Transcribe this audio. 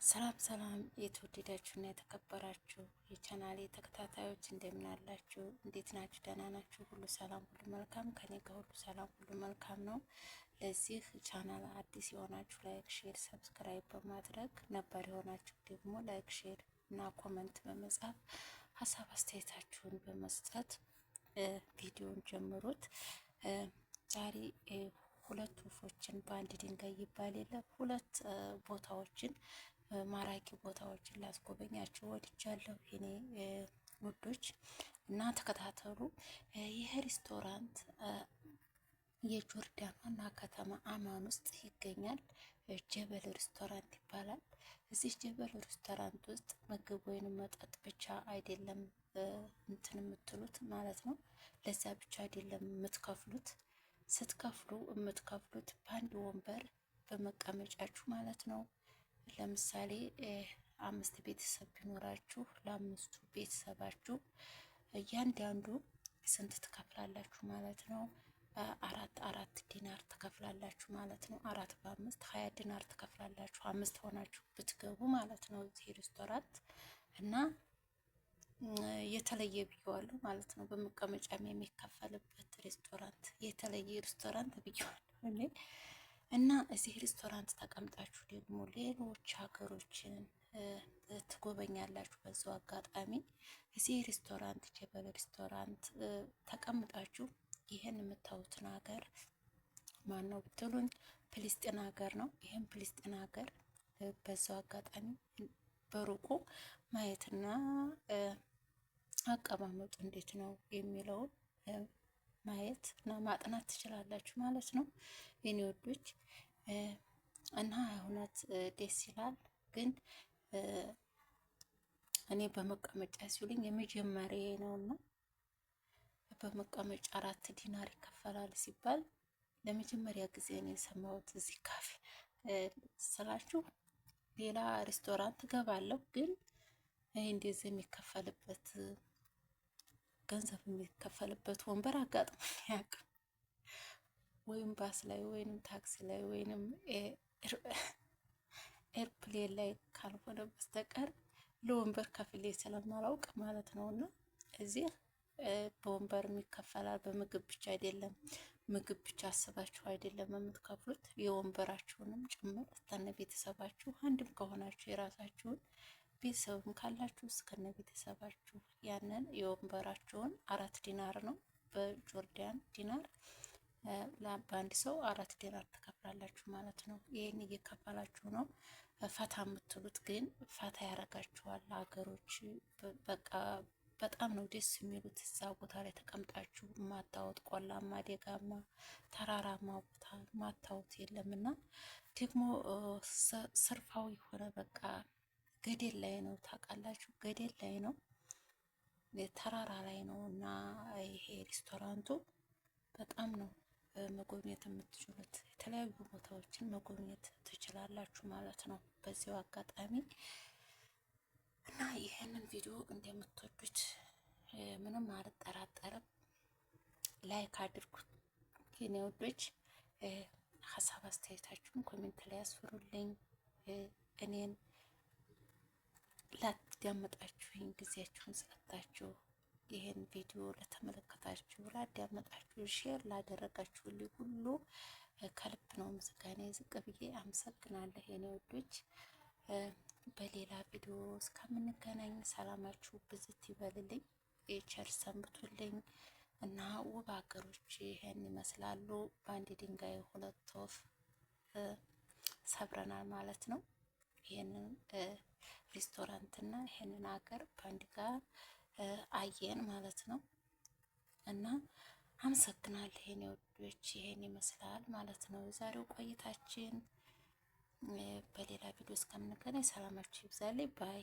ሰላም ሰላም የተወደዳችሁና የተከበራችሁ የቻናሌ ተከታታዮች እንደምን አላችሁ? እንዴት ናችሁ? ደህና ናችሁ? ሁሉ ሰላም፣ ሁሉ መልካም። ከኔ ጋር ሁሉ ሰላም፣ ሁሉ መልካም ነው። ለዚህ ቻናል አዲስ የሆናችሁ ላይክ፣ ሼር፣ ሰብስክራይብ በማድረግ ነባር የሆናችሁ ደግሞ ላይክ፣ ሼር እና ኮመንት በመጻፍ ሀሳብ አስተያየታችሁን በመስጠት ቪዲዮን ጀምሩት። ዛሬ ሁለት ወፎችን በአንድ ድንጋይ ይባል የለ ሁለት ቦታዎችን ማራኪ ቦታዎችን ላስጎበኛችሁ ወድጃለሁ የኔ ውዶች እና ተከታተሉ። ይህ ሬስቶራንት የጆርዳን ዋና ከተማ አማን ውስጥ ይገኛል። ጀበል ሬስቶራንት ይባላል። እዚህ ጀበል ሬስቶራንት ውስጥ ምግብ ወይንም መጠጥ ብቻ አይደለም እንትን የምትሉት ማለት ነው። ለዛ ብቻ አይደለም የምትከፍሉት። ስትከፍሉ የምትከፍሉት በአንድ ወንበር በመቀመጫችሁ ማለት ነው። ለምሳሌ 5 ቤተሰብ ቢኖራችሁ ለ5ቱ ቤተሰባችሁ እያንዳንዱ ስንት ትከፍላላችሁ ማለት ነው? አራት ዲናር ትከፍላላችሁ ማለት ነው። 4 በ5 20 ዲናር ትከፍላላችሁ 5 ሆናችሁ ብትገቡ ማለት ነው እዚህ ሬስቶራንት እና የተለየ ብየዋለሁ ማለት ነው። በመቀመጫም የሚከፈልበት ሬስቶራንት የተለየ ሬስቶራንት ብየዋለሁ እኔ እና እዚህ ሬስቶራንት ተቀምጣችሁ ደግሞ ሌሎች ሀገሮችን ትጎበኛላችሁ። በዛው አጋጣሚ እዚህ ሬስቶራንት ጀበል ሬስቶራንት ተቀምጣችሁ ይሄን የምታዩትን ሀገር ማን ነው ብትሉኝ ፍልስጤን ሀገር ነው። ይሄን ፍልስጤን ሀገር በዛው አጋጣሚ በሩቁ ማየትና አቀማመጡ እንዴት ነው የሚለውን ማየት እና ማጥናት ትችላላችሁ ማለት ነው የኔ ወዶች። እና እውነት ደስ ይላል። ግን እኔ በመቀመጫ ሲሉኝ የመጀመሪያ ነውና በመቀመጫ 4 ዲናር ይከፈላል ሲባል ለመጀመሪያ ጊዜ ነው የሰማሁት። እዚህ ካፌ ስላችሁ ሌላ ሬስቶራንት ገባለሁ፣ ግን ይሄ እንደዚህ የሚከፈልበት ገንዘብ የሚከፈልበት ወንበር አጋጥሞኝ አያውቅም። ወይም ባስ ላይ ወይንም ታክሲ ላይ ወይንም ኤርፕሌን ላይ ካልሆነ በስተቀር ለወንበር ከፍሌ ስለማላውቅ ማለት ነው። እና እዚህ በወንበር የሚከፈላል። በምግብ ብቻ አይደለም፣ ምግብ ብቻ አስባችሁ አይደለም የምትከፍሉት፣ የወንበራችሁንም ጭምር እስከነ ቤተሰባችሁ አንድም ከሆናችሁ የራሳችሁን ቤተሰብም ካላችሁ እስከነ ቤተሰባችሁ ያንን የወንበራችሁን 4 ዲናር ነው በጆርዳን ዲናር በአንድ ሰው 4 ዲናር ትከፍላላችሁ ማለት ነው። ይሄን እየከፈላችሁ ነው ፈታ የምትሉት። ግን ፈታ ያረጋችኋል ሀገሮች በቃ በጣም ነው ደስ የሚሉት። እዛ ቦታ ላይ ተቀምጣችሁ ማታወት ቆላማ፣ ደጋማ፣ ተራራማ ቦታ ማታወት የለምና ደግሞ ስርፋዊ የሆነ በቃ ገደል ላይ ነው ታውቃላችሁ፣ ገደል ላይ ነው ተራራ ላይ ነው። እና ይሄ ሬስቶራንቱ በጣም ነው መጎብኘት የምትችሉት። የተለያዩ ቦታዎችን መጎብኘት ትችላላችሁ ማለት ነው በዚሁ አጋጣሚ። እና ይህንን ቪዲዮ እንደምትወዱት ምንም አልጠራጠርም። ላይክ አድርጉት የኔ ወዶች። ሀሳብ አስተያየታችሁን ኮሜንት ላይ ያስፍሩልኝ። እኔን ላዳመጣችሁኝ ጊዜያችሁን ሰጣችሁ ይሄን ቪዲዮ ለተመለከታችሁ ላዳመጣችሁ ሼር ላደረጋችሁልኝ ሁሉ ከልብ ነው ምስጋና ዝቅ ብዬ አመሰግናለሁ የኔ ወዶች። በሌላ ቪዲዮ እስከምንገናኝ ሰላማችሁ ብዝት ይበልልኝ፣ ቸር ሰንብቱልኝ እና ውብ ሀገሮች ይሄን ይመስላሉ። በአንድ ድንጋይ 2 ወፍ ሰብረናል ማለት ነው። ይሄንን ሬስቶራንት እና ይሄንን ሀገር በአንድ ጋር አየን ማለት ነው። እና አመሰግናለሁ የኔ ወዶች። ይሄን ይመስላል ማለት ነው የዛሬው ቆይታችን። በሌላ ቪዲዮ እስከምንገናኝ ሰላማችሁ ይብዛልኝ ባይ